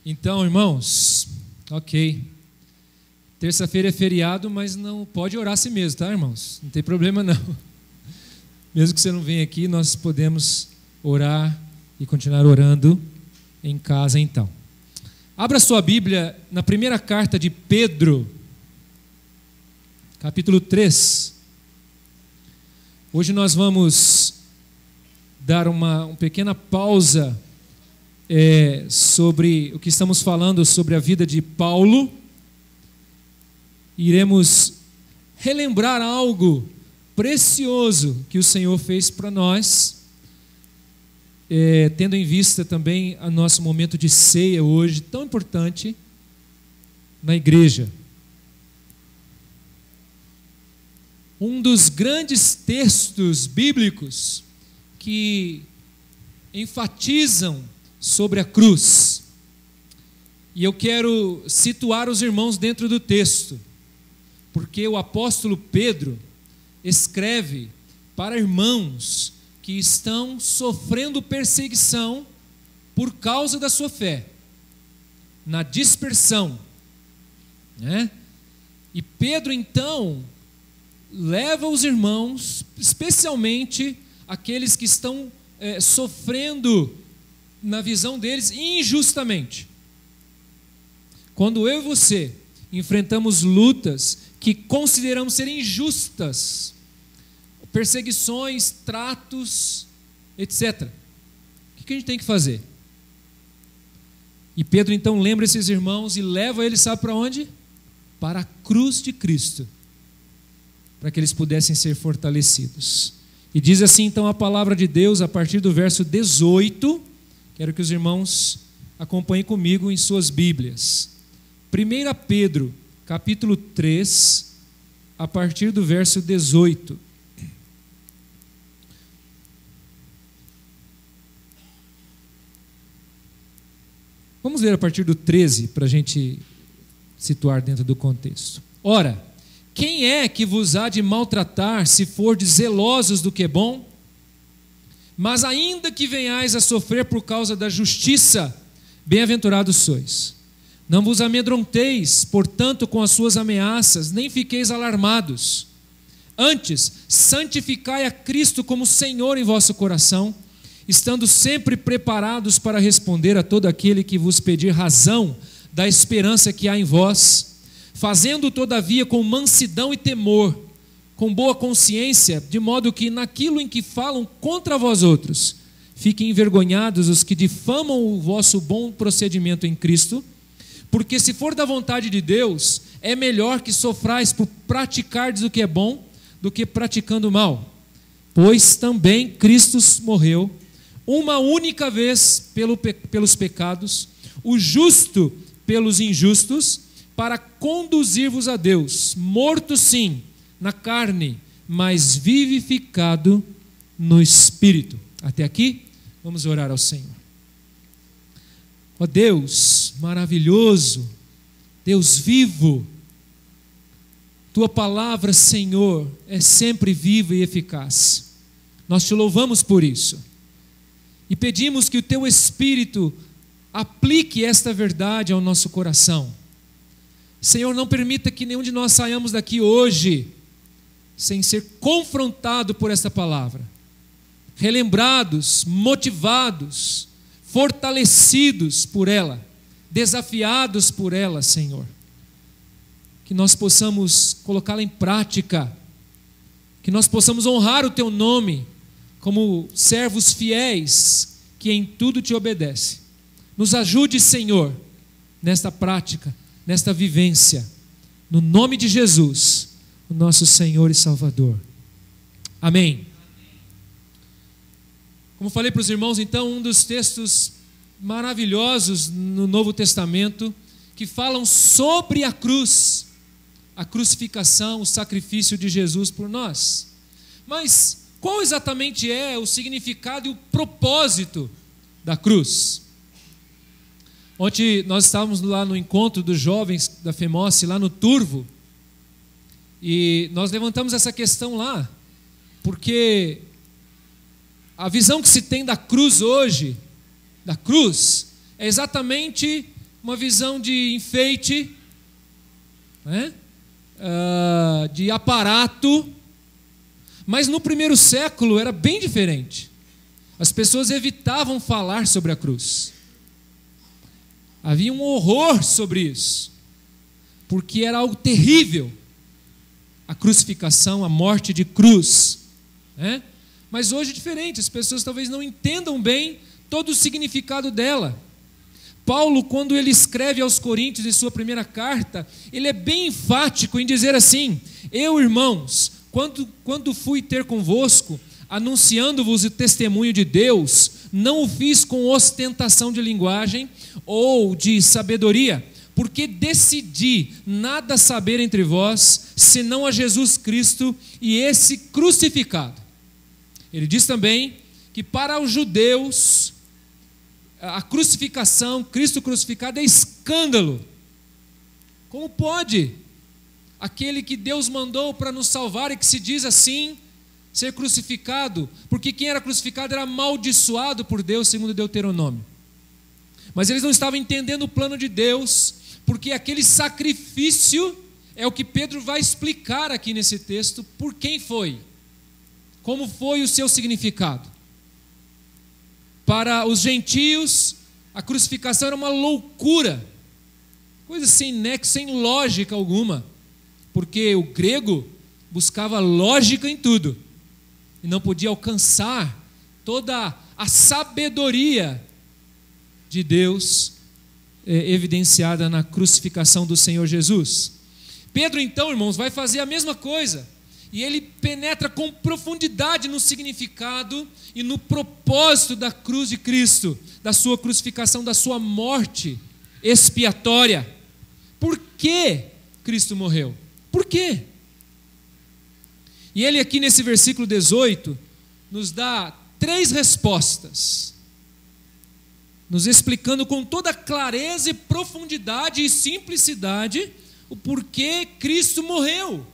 Então, irmãos, ok. Terça-feira é feriado, mas não pode orar a si mesmo, tá, irmãos? Não tem problema não. Mesmo que você não venha aqui, nós podemos orar e continuar orando em casa então. Abra sua Bíblia na primeira carta de Pedro, capítulo 3. Hoje nós vamos dar uma pequena pausa sobre o que estamos falando sobre a vida de Paulo. Iremos relembrar algo precioso que o Senhor fez para nós, tendo em vista também o nosso momento de ceia hoje, tão importante na igreja. Um dos grandes textos bíblicos que enfatizam sobre a cruz. E eu quero situar os irmãos dentro do texto, porque o apóstolo Pedro escreve para irmãos que estão sofrendo perseguição por causa da sua fé, na dispersão, né? E Pedro então leva os irmãos, especialmente aqueles que estão sofrendo, na visão deles, injustamente. Quando eu e você enfrentamos lutas que consideramos serem injustas, perseguições, tratos, etc., o que a gente tem que fazer? E Pedro então lembra esses irmãos e leva eles, sabe para onde? Para a cruz de Cristo, para que eles pudessem ser fortalecidos. E diz assim então a palavra de Deus a partir do verso 18, quero que os irmãos acompanhem comigo em suas Bíblias. 1 Pedro, capítulo 3, a partir do verso 18. Vamos ler a partir do 13, para a gente situar dentro do contexto. Ora, quem é que vos há de maltratar, se fordes zelosos do que é bom? Mas ainda que venhais a sofrer por causa da justiça, bem-aventurados sois. Não vos amedronteis, portanto, com as suas ameaças, nem fiqueis alarmados. Antes, santificai a Cristo como Senhor em vosso coração, estando sempre preparados para responder a todo aquele que vos pedir razão da esperança que há em vós, fazendo todavia com mansidão e temor, com boa consciência, de modo que naquilo em que falam contra vós outros, fiquem envergonhados os que difamam o vosso bom procedimento em Cristo, porque se for da vontade de Deus, é melhor que sofrais por praticardes o que é bom, do que praticando o mal. Pois também Cristo morreu uma única vez pelos pecados, o justo pelos injustos, para conduzir-vos a Deus, morto sim, na carne, mas vivificado no Espírito. Até aqui, vamos orar ao Senhor. Ó Deus maravilhoso, Deus vivo, Tua palavra, Senhor, é sempre viva e eficaz. Nós Te louvamos por isso. E pedimos que o Teu Espírito aplique esta verdade ao nosso coração. Senhor, não permita que nenhum de nós saiamos daqui hoje sem ser confrontado por esta palavra, relembrados, motivados, fortalecidos por ela, desafiados por ela, Senhor. Que nós possamos colocá-la em prática, que nós possamos honrar o Teu nome como servos fiéis que em tudo Te obedecem. Nos ajude, Senhor, nesta prática, nesta vivência, no nome de Jesus, o nosso Senhor e Salvador. Amém. Como falei para os irmãos, então, um dos textos maravilhosos no Novo Testamento, que falam sobre a cruz, a crucificação, o sacrifício de Jesus por nós. Mas qual exatamente é o significado e o propósito da cruz? Ontem nós estávamos lá no encontro dos jovens da FEMOSSE, lá no Turvo, e nós levantamos essa questão lá, porque a visão que se tem da cruz hoje, da cruz, é exatamente uma visão de enfeite, né? De aparato. Mas no primeiro século era bem diferente. As pessoas evitavam falar sobre a cruz. Havia um horror sobre isso, porque era algo terrível, a crucificação, a morte de cruz, né? Mas hoje é diferente, as pessoas talvez não entendam bem todo o significado dela. Paulo, quando ele escreve aos Coríntios em sua primeira carta, ele é bem enfático em dizer assim: eu, irmãos, quando fui ter convosco, anunciando-vos o testemunho de Deus, não o fiz com ostentação de linguagem ou de sabedoria, porque decidi nada saber entre vós, senão a Jesus Cristo e esse crucificado. Ele diz também que para os judeus, a crucificação, Cristo crucificado, é escândalo. Como pode aquele que Deus mandou para nos salvar e que se diz assim, ser crucificado? Porque quem era crucificado era amaldiçoado por Deus, segundo Deuteronômio. Mas eles não estavam entendendo o plano de Deus, porque aquele sacrifício é o que Pedro vai explicar aqui nesse texto, por quem foi, como foi o seu significado. Para os gentios, a crucificação era uma loucura, coisa sem nexo, sem lógica alguma, porque o grego buscava lógica em tudo, e não podia alcançar toda a sabedoria de Deus evidenciada na crucificação do Senhor Jesus. Pedro, então, irmãos, vai fazer a mesma coisa, e ele penetra com profundidade no significado e no propósito da cruz de Cristo, da sua crucificação, da sua morte expiatória. Por que Cristo morreu? Por quê? E ele aqui nesse versículo 18 nos dá 3 respostas, nos explicando com toda clareza e profundidade e simplicidade o porquê Cristo morreu.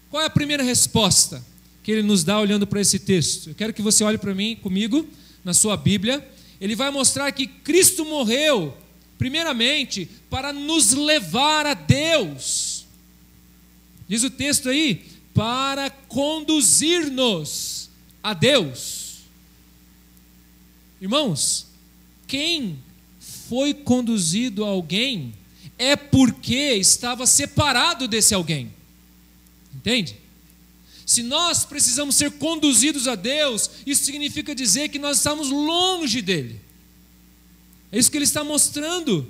Qual é a primeira resposta que ele nos dá olhando para esse texto? Eu quero que você olhe para mim, comigo, na sua Bíblia. Ele vai mostrar que Cristo morreu, primeiramente, para nos levar a Deus. Diz o texto aí, para conduzir-nos a Deus. Irmãos, quem foi conduzido a alguém é porque estava separado desse alguém. Entende? Se nós precisamos ser conduzidos a Deus, isso significa dizer que nós estamos longe dele. É isso que ele está mostrando.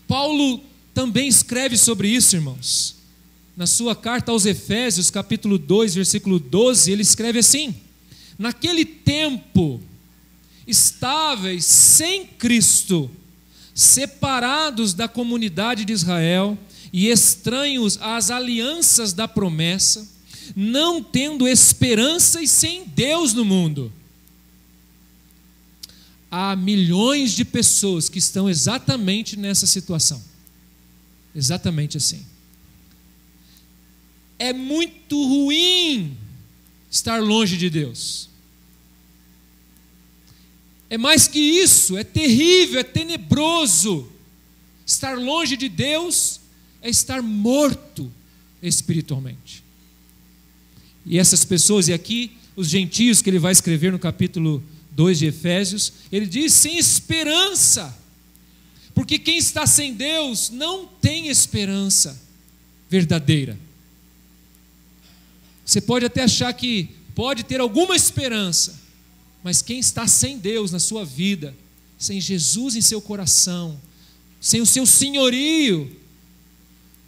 Paulo também escreve sobre isso, irmãos. Na sua carta aos Efésios, capítulo 2, versículo 12, ele escreve assim: naquele tempo, estáveis sem Cristo, separados da comunidade de Israel e estranhos às alianças da promessa, não tendo esperança e sem Deus no mundo. Há milhões de pessoas que estão exatamente nessa situação. Exatamente assim. É muito ruim estar longe de Deus. É mais que isso, é terrível, é tenebroso. Estar longe de Deus é estar morto espiritualmente. E essas pessoas, e aqui os gentios que ele vai escrever no capítulo 2 de Efésios, ele diz sem esperança, porque quem está sem Deus não tem esperança verdadeira. Você pode até achar que pode ter alguma esperança, mas quem está sem Deus na sua vida, sem Jesus em seu coração, sem o seu senhorio,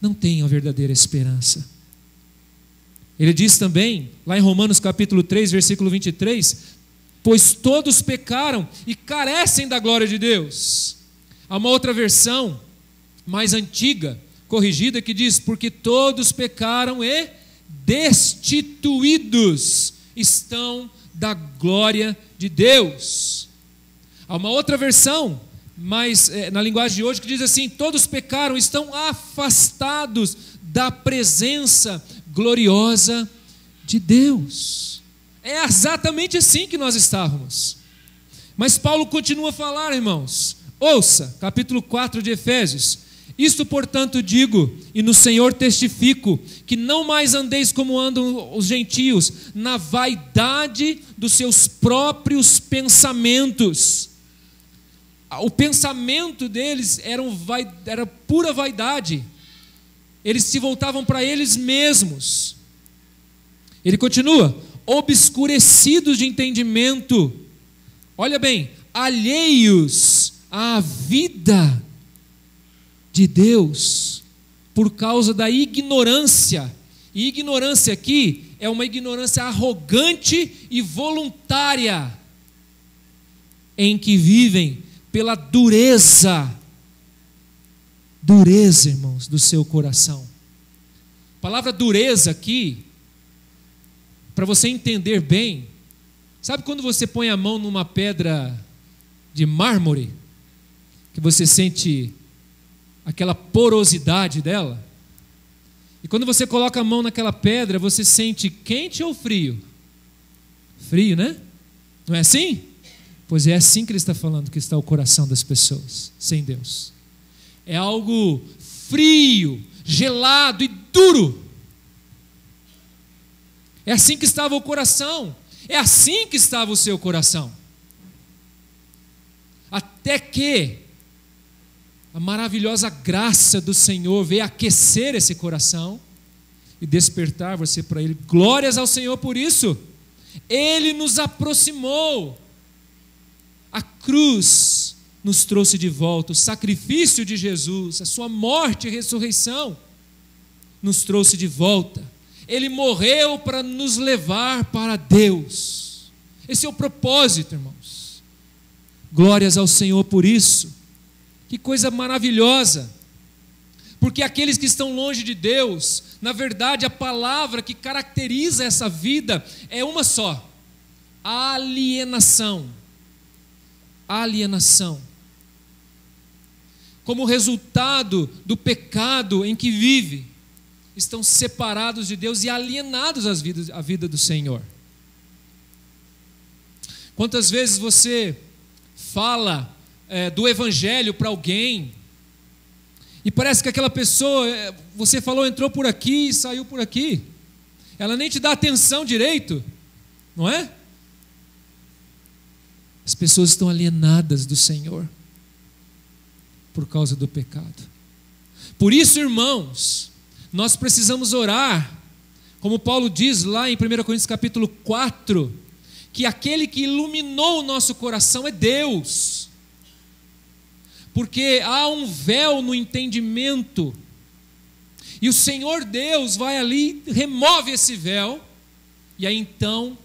não tem a verdadeira esperança. Ele diz também, lá em Romanos capítulo 3, versículo 23, pois todos pecaram e carecem da glória de Deus. Há uma outra versão, mais antiga, corrigida, que diz, porque todos pecaram e destituídos estão da glória de Deus. Há uma outra versão, mas na linguagem de hoje, que diz assim, todos pecaram, estão afastados da presença gloriosa de Deus. É exatamente assim que nós estávamos. Mas Paulo continua a falar, irmãos, Ouça, capítulo 4 de Efésios. Isto, portanto, digo, e no Senhor testifico, que não mais andeis como andam os gentios, na vaidade dos seus próprios pensamentos. O pensamento deles era pura vaidade. Eles se voltavam para eles mesmos. Ele continua: obscurecidos de entendimento. Olha bem, alheios à vida de Deus, por causa da ignorância. E ignorância aqui é uma ignorância arrogante e voluntária, em que vivem pela dureza, irmãos, do seu coração. A palavra dureza aqui, para você entender bem, sabe quando você põe a mão numa pedra de mármore, que você sente aquela porosidade dela? E quando você coloca a mão naquela pedra, você sente quente ou frio? Frio, né? Não é assim? Pois é assim que ele está falando que está o coração das pessoas sem Deus. É algo frio, gelado e duro. É assim que estava o coração. É assim que estava o seu coração. Até que a maravilhosa graça do Senhor veio aquecer esse coração e despertar você para Ele. Glórias ao Senhor por isso. Ele nos aproximou. A cruz nos trouxe de volta. O sacrifício de Jesus, a sua morte e ressurreição, nos trouxe de volta. Ele morreu para nos levar para Deus. Esse é o propósito, irmãos. Glórias ao Senhor por isso. Que coisa maravilhosa. Porque aqueles que estão longe de Deus, na verdade a palavra que caracteriza essa vida é uma só: alienação. Alienação. Como resultado do pecado em que vive, estão separados de Deus e alienados à vida do Senhor. Quantas vezes você fala do Evangelho para alguém e parece que aquela pessoa, você falou, entrou por aqui e saiu por aqui, ela nem te dá atenção direito, não é? As pessoas estão alienadas do Senhor por causa do pecado. Por isso, irmãos, nós precisamos orar, como Paulo diz lá em 1 Coríntios capítulo 4, que aquele que iluminou o nosso coração é Deus, porque há um véu no entendimento, e o Senhor Deus vai ali, remove esse véu, e aí então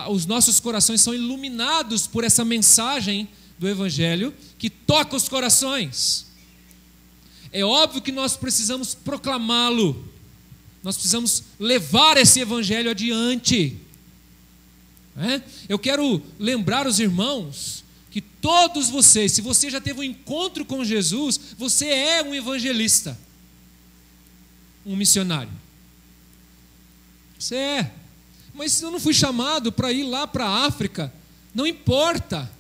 os nossos corações são iluminados por essa mensagem do Evangelho, que toca os corações. É óbvio que nós precisamos proclamá-lo, nós precisamos levar esse Evangelho adiante. Eu quero lembrar os irmãos que todos vocês, se você já teve um encontro com Jesus, você é um evangelista, um missionário. Você é. Mas se eu não fui chamado para ir lá para a África, não importa.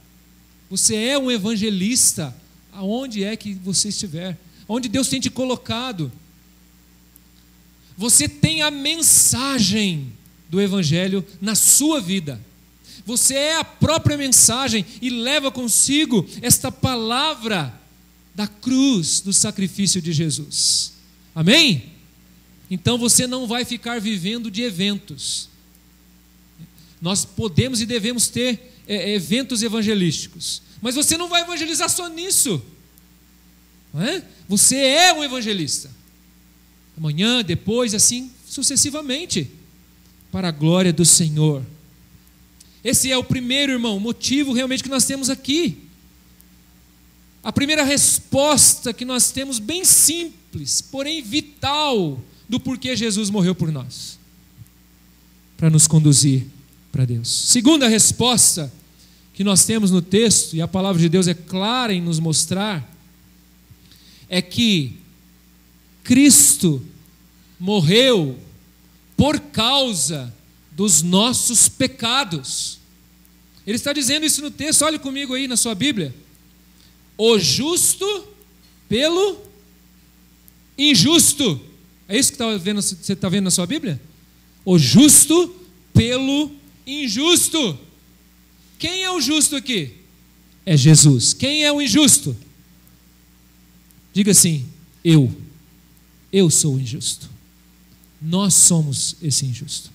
Você é um evangelista, aonde é que você estiver, onde Deus tem te colocado. Você tem a mensagem do Evangelho na sua vida. Você é a própria mensagem e leva consigo esta palavra da cruz, do sacrifício de Jesus. Amém? Então você não vai ficar vivendo de eventos. Nós podemos e devemos ter eventos evangelísticos, mas você não vai evangelizar só nisso, não é? Você é um evangelista, amanhã, depois, assim sucessivamente, para a glória do Senhor. Esse é o primeiro, irmão, motivo realmente que nós temos aqui. A primeira resposta que nós temos, bem simples, porém vital, do porquê Jesus morreu por nós, para nos conduzir para Deus. Segunda resposta que nós temos no texto, e a palavra de Deus é clara em nos mostrar, é que Cristo morreu por causa dos nossos pecados. Ele está dizendo isso no texto, olhe comigo aí na sua Bíblia. o justo pelo injusto. É isso que você está vendo na sua Bíblia? O justo pelo injusto. Quem é o justo aqui? É Jesus. Quem é o injusto? Diga assim: eu. Eu sou o injusto. Nós somos esse injusto.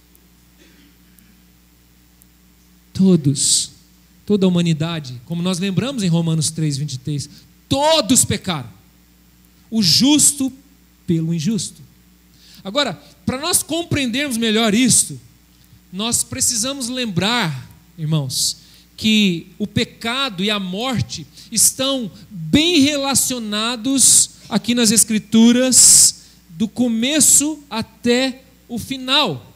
Toda a humanidade, como nós lembramos em Romanos 3:23, todos pecaram. O justo pelo injusto. Agora, para nós compreendermos melhor isto, nós precisamos lembrar, irmãos, que o pecado e a morte estão bem relacionados aqui nas Escrituras, do começo até o final.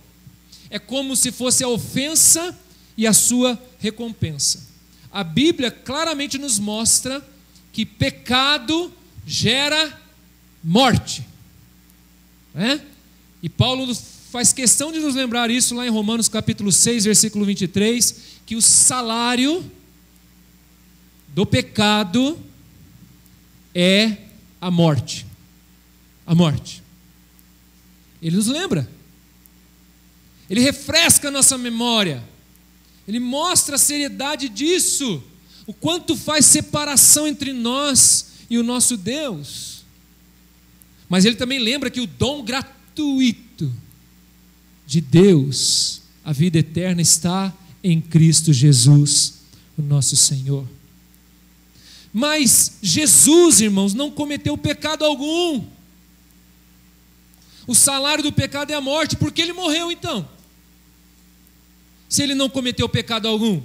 É como se fosse a ofensa e a sua recompensa. A Bíblia claramente nos mostra que pecado gera morte. E Paulo faz questão de nos lembrar isso lá em Romanos capítulo 6, versículo 23, que o salário do pecado é a morte. A morte. Ele nos lembra. Ele refresca a nossa memória. Ele mostra a seriedade disso. O quanto faz separação entre nós e o nosso Deus. Mas ele também lembra que o dom gratuito de Deus, a vida eterna, está em Cristo Jesus, o nosso Senhor. Mas Jesus, irmãos, não cometeu pecado algum. O salário do pecado é a morte. Por que ele morreu então? Se ele não cometeu pecado algum?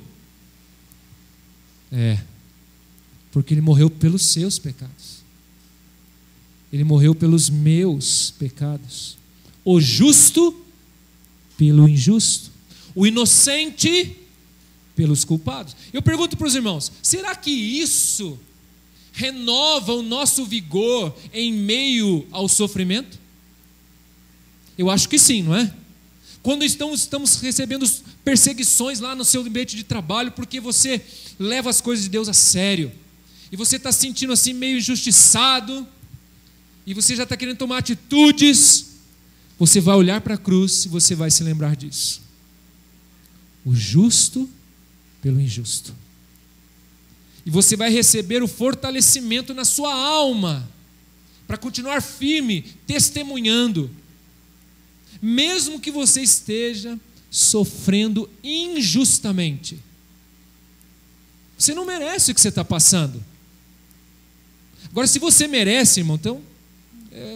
Porque ele morreu pelos seus pecados. Ele morreu pelos meus pecados. O justo pelo injusto. O inocente pelos culpados. Eu pergunto para os irmãos: será que isso renova o nosso vigor em meio ao sofrimento? Eu acho que sim, não é? Quando estamos recebendo perseguições lá no seu ambiente de trabalho, porque você leva as coisas de Deus a sério, e você está se sentindo assim meio injustiçado, e você já está querendo tomar atitudes, você vai olhar para a cruz e você vai se lembrar disso. O justo pelo injusto. E você vai receber o fortalecimento na sua alma, para continuar firme, testemunhando, mesmo que você esteja sofrendo injustamente. Você não merece o que você está passando. Agora, se você merece, irmão, então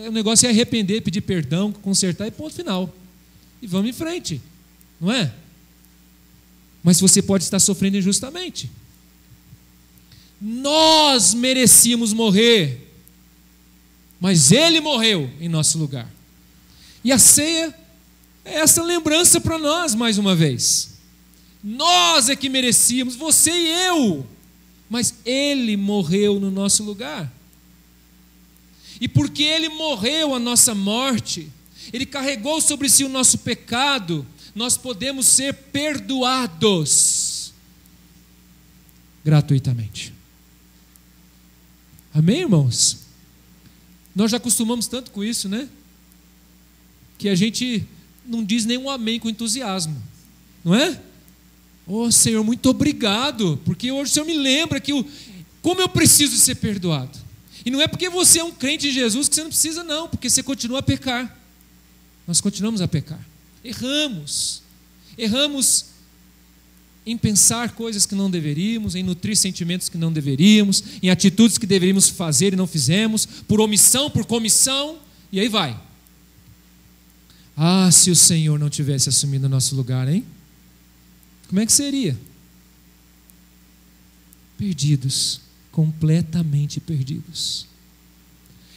o negócio é arrepender, pedir perdão, consertar e ponto final. E vamos em frente, não é? Mas você pode estar sofrendo injustamente. Nós merecíamos morrer, mas Ele morreu em nosso lugar. E a ceia é essa lembrança para nós mais uma vez. Nós é que merecíamos, você e eu, mas Ele morreu no nosso lugar. E porque Ele morreu a nossa morte, Ele carregou sobre si o nosso pecado, nós podemos ser perdoados gratuitamente. Amém, irmãos? Nós já acostumamos tanto com isso, né? Que a gente não diz nenhum amém com entusiasmo, não é? Oh, Senhor, muito obrigado, porque hoje o Senhor me lembra que como eu preciso ser perdoado. E não é porque você é um crente em Jesus que você não precisa, não, porque você continua a pecar. Nós continuamos a pecar. Erramos em pensar coisas que não deveríamos, em nutrir sentimentos que não deveríamos, em atitudes que deveríamos fazer e não fizemos, por omissão, por comissão, e aí vai. Ah, se o Senhor não tivesse assumido o nosso lugar, hein? Como é que seria? Perdidos, completamente perdidos.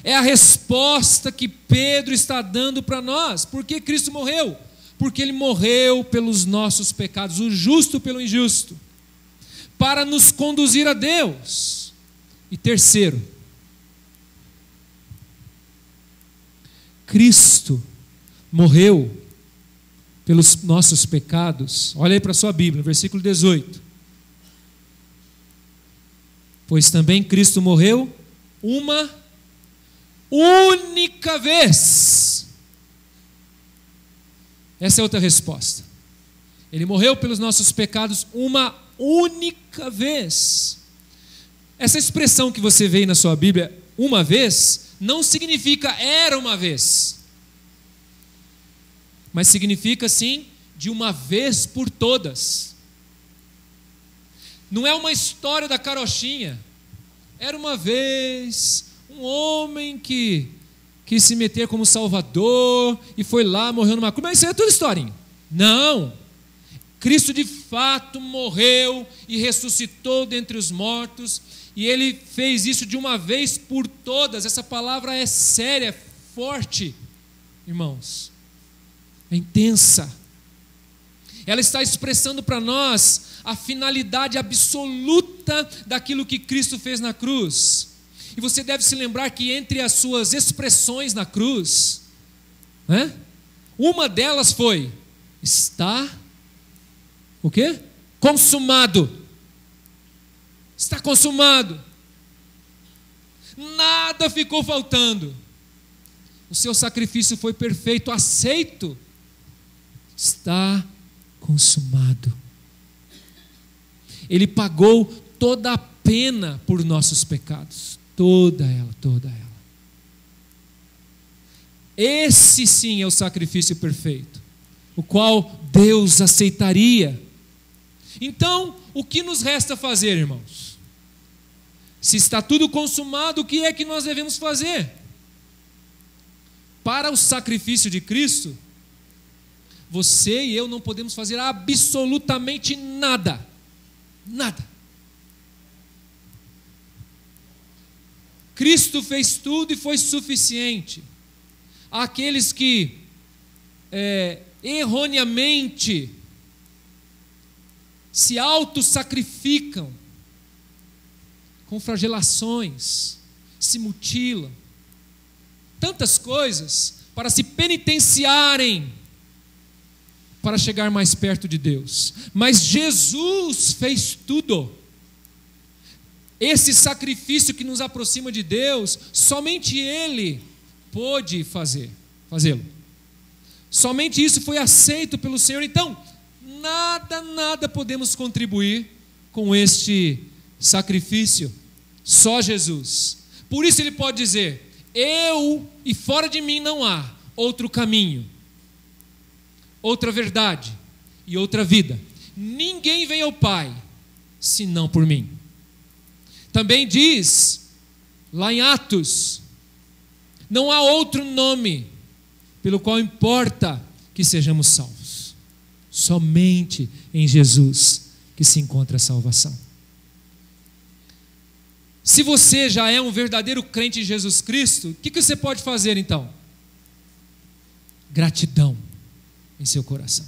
É a resposta que Pedro está dando para nós. Por que Cristo morreu? Porque Ele morreu pelos nossos pecados, o justo pelo injusto, para nos conduzir a Deus. E terceiro, Cristo morreu pelos nossos pecados. Olha aí para a sua Bíblia, versículo 18. Pois também Cristo morreu uma única vez. Essa é outra resposta. Ele morreu pelos nossos pecados uma única vez. Essa expressão que você vê aí na sua Bíblia, uma vez, não significa era uma vez, mas significa sim, de uma vez por todas. Não é uma história da carochinha. Era uma vez um homem que quis se meter como salvador e foi lá, morreu numa cruz. Mas isso é tudo historinha. Não. Cristo de fato morreu e ressuscitou dentre os mortos, e Ele fez isso de uma vez por todas. Essa palavra é séria, é forte, irmãos. É intensa. Ela está expressando para nós a finalidade absoluta daquilo que Cristo fez na cruz. E você deve se lembrar que entre as suas expressões na cruz, uma delas foi: está o quê? Consumado. Está consumado. Nada ficou faltando. O seu sacrifício foi perfeito, aceito. Está consumado. Ele pagou toda a pena por nossos pecados. Toda ela, toda ela. Esse sim é o sacrifício perfeito, o qual Deus aceitaria. Então, o que nos resta fazer, irmãos? Se está tudo consumado, o que é que nós devemos fazer? Para o sacrifício de Cristo, você e eu não podemos fazer absolutamente nada. Nada. Cristo fez tudo e foi suficiente. Aqueles que erroneamente se auto-sacrificam com flagelações, se mutilam, tantas coisas para se penitenciarem, para chegar mais perto de Deus. Mas Jesus fez tudo. Esse sacrifício que nos aproxima de Deus, somente Ele pôde fazê-lo. Somente isso foi aceito pelo Senhor. Então, nada podemos contribuir com este sacrifício. Só Jesus. Por isso Ele pode dizer: eu e fora de mim não há outro caminho, outra verdade e outra vida. Ninguém vem ao Pai senão por mim. Também diz lá em Atos: não há outro nome pelo qual importa que sejamos salvos. Somente em Jesus que se encontra a salvação. Se você já é um verdadeiro crente em Jesus Cristo, o que você pode fazer então? Gratidão em seu coração.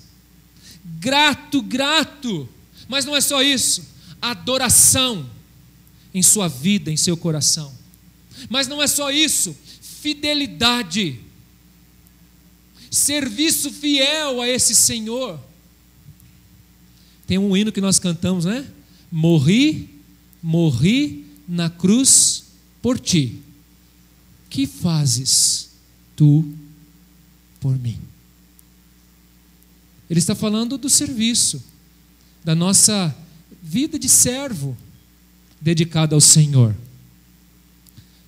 Grato. Mas não é só isso. Adoração em sua vida, em seu coração. Mas não é só isso. Fidelidade. Serviço fiel a esse Senhor. Tem um hino que nós cantamos, né? Morri na cruz por ti. Que fazes tu por mim? Ele está falando do serviço, da nossa vida de servo dedicada ao Senhor.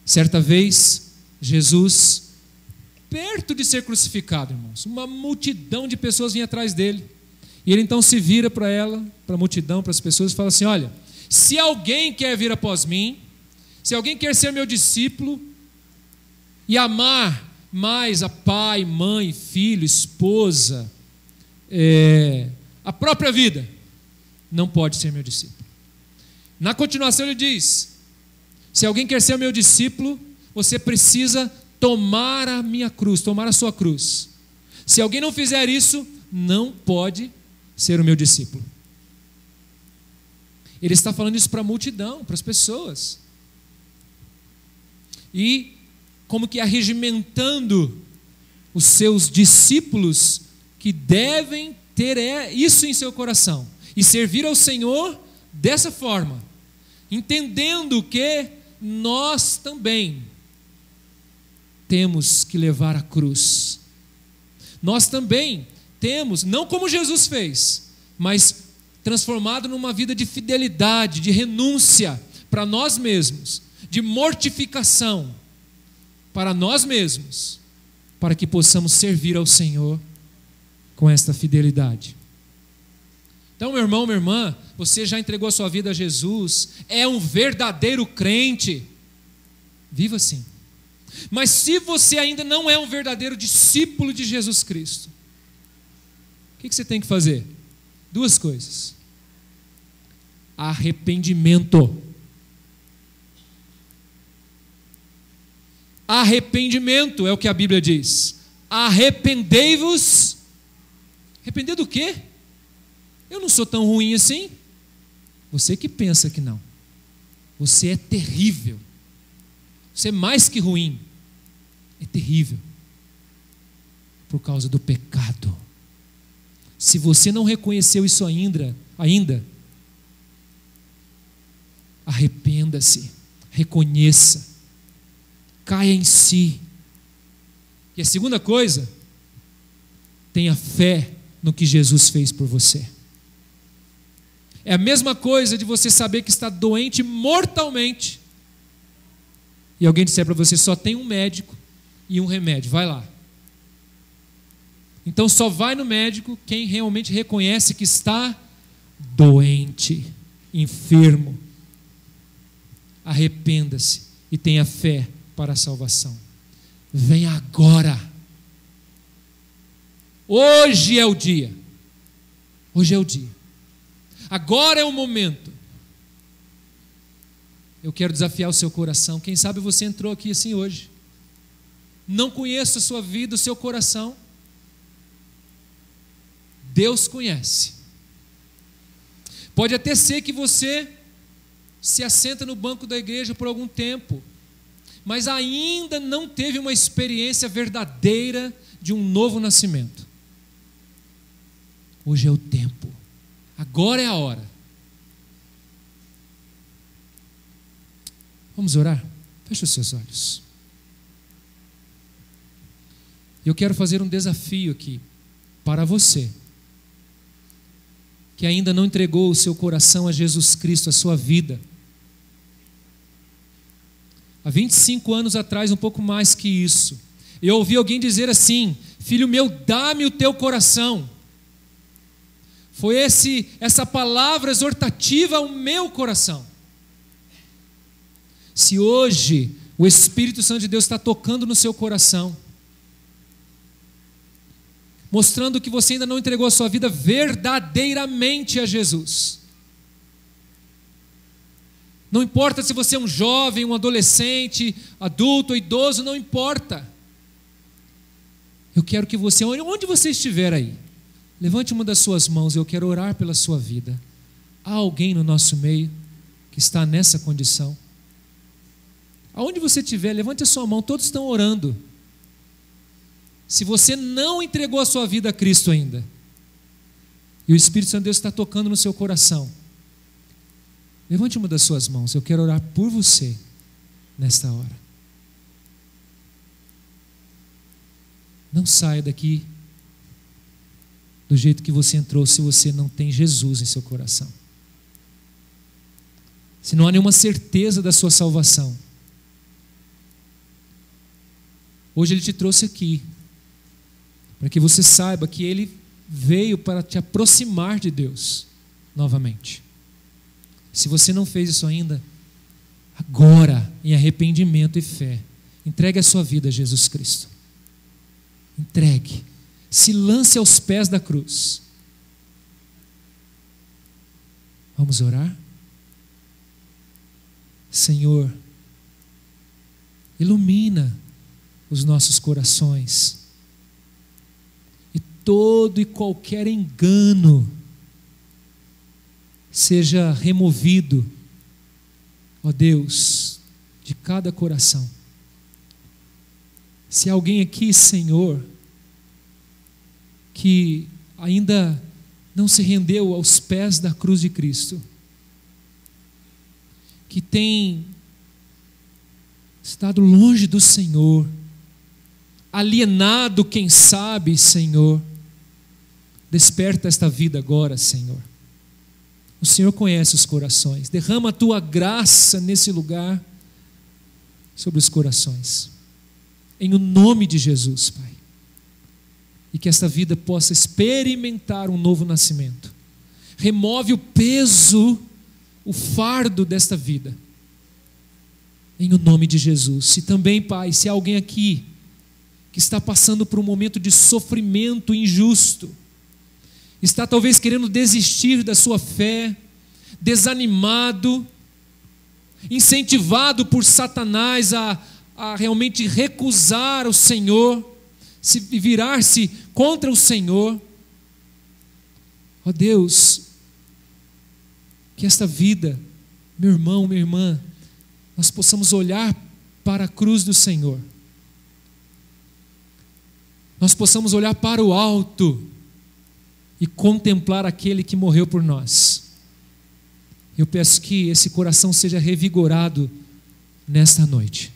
Certa vez, Jesus, perto de ser crucificado, irmãos, uma multidão de pessoas vinha atrás dele. E ele então se vira para ela, para a multidão, para as pessoas, e fala assim: olha, se alguém quer vir após mim, se alguém quer ser meu discípulo e amar mais a pai, mãe, filho, esposa, a própria vida, não pode ser meu discípulo. Na continuação ele diz: se alguém quer ser meu discípulo, você precisa tomar a minha cruz, tomar a sua cruz. Se alguém não fizer isso, não pode ser o meu discípulo. Ele está falando isso para a multidão, para as pessoas. E como que arregimentando os seus discípulos que devem ter isso em seu coração e servir ao Senhor dessa forma, entendendo que nós também temos que levar a cruz. Nós também temos, não como Jesus fez, mas transformado numa vida de fidelidade, de renúncia para nós mesmos, de mortificação para nós mesmos, para que possamos servir ao Senhor com esta fidelidade. Então, meu irmão, minha irmã, você já entregou a sua vida a Jesus, é um verdadeiro crente, viva assim. Mas se você ainda não é um verdadeiro discípulo de Jesus Cristo, o que você tem que fazer? Duas coisas: arrependimento. Arrependimento é o que a Bíblia diz. Arrependei-vos. Arrepender do quê? Eu não sou tão ruim assim. Você que pensa que não. Você é terrível. Você é mais que ruim. É terrível. Por causa do pecado. Se você não reconheceu isso ainda, arrependa-se, reconheça, caia em si. E a segunda coisa, tenha fé no que Jesus fez por você. É a mesma coisa de você saber que está doente mortalmente e alguém disser para você: só tem um médico e um remédio, vai lá. Então só vai no médico quem realmente reconhece que está doente, enfermo. Arrependa-se e tenha fé para a salvação. Venha agora. Hoje é o dia. Hoje é o dia. Agora é o momento. Eu quero desafiar o seu coração. Quem sabe você entrou aqui assim hoje. Não conheço a sua vida, o seu coração. Deus conhece. Pode até ser que você se assenta no banco da igreja por algum tempo, mas ainda não teve uma experiência verdadeira de um novo nascimento. Hoje é o tempo. Agora é a hora. Vamos orar? Feche os seus olhos. Eu quero fazer um desafio aqui para você que ainda não entregou o seu coração a Jesus Cristo, a sua vida. Há 25 anos atrás, um pouco mais que isso, eu ouvi alguém dizer assim: filho meu, dá-me o teu coração. Foi essa palavra exortativa ao meu coração. Se hoje o Espírito Santo de Deus está tocando no seu coração, mostrando que você ainda não entregou a sua vida verdadeiramente a Jesus. Não importa se você é um jovem, um adolescente, adulto ou idoso, não importa. Eu quero que você, onde você estiver aí, levante uma das suas mãos, eu quero orar pela sua vida. Há alguém no nosso meio que está nessa condição? Aonde você estiver, levante a sua mão, todos estão orando. Se você não entregou a sua vida a Cristo ainda, e o Espírito Santo de Deus está tocando no seu coração, levante uma das suas mãos, eu quero orar por você nesta hora. Não saia daqui do jeito que você entrou se você não tem Jesus em seu coração. Se não há nenhuma certeza da sua salvação. Hoje Ele te trouxe aqui para que você saiba que Ele veio para te aproximar de Deus novamente. Se você não fez isso ainda, agora, em arrependimento e fé, entregue a sua vida a Jesus Cristo. Entregue. Se lance aos pés da cruz. Vamos orar? Senhor, ilumina os nossos corações. E todo e qualquer engano seja removido, ó Deus, de cada coração. Se alguém aqui, Senhor, que ainda não se rendeu aos pés da cruz de Cristo, que tem estado longe do Senhor, alienado, quem sabe, Senhor, desperta esta vida agora, Senhor. O Senhor conhece os corações. Derrama a tua graça nesse lugar sobre os corações. Em o nome de Jesus, Pai. E que esta vida possa experimentar um novo nascimento. Remove o peso, o fardo desta vida. Em o nome de Jesus. E também, Pai, se há alguém aqui que está passando por um momento de sofrimento injusto, está talvez querendo desistir da sua fé, desanimado, incentivado por Satanás a realmente recusar o Senhor, virar-se contra o Senhor. Ó Deus, que esta vida, meu irmão, minha irmã, nós possamos olhar para a cruz do Senhor, nós possamos olhar para o alto e contemplar aquele que morreu por nós. Eu peço que esse coração seja revigorado nesta noite.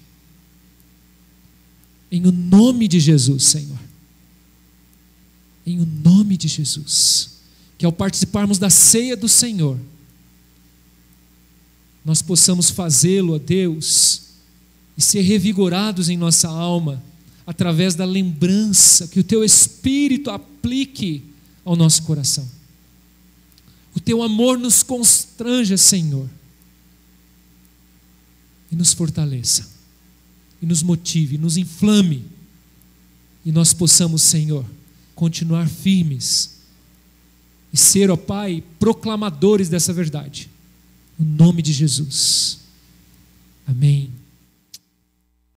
Em o nome de Jesus, Senhor. Em o nome de Jesus. Que ao participarmos da ceia do Senhor, nós possamos fazê-lo, ó Deus, e ser revigorados em nossa alma, através da lembrança, que o Teu Espírito aplique ao nosso coração. O Teu amor nos constranja, Senhor, e nos fortaleça, e nos motive, e nos inflame, e nós possamos, Senhor, continuar firmes, e ser, ó Pai, proclamadores dessa verdade, no nome de Jesus. Amém.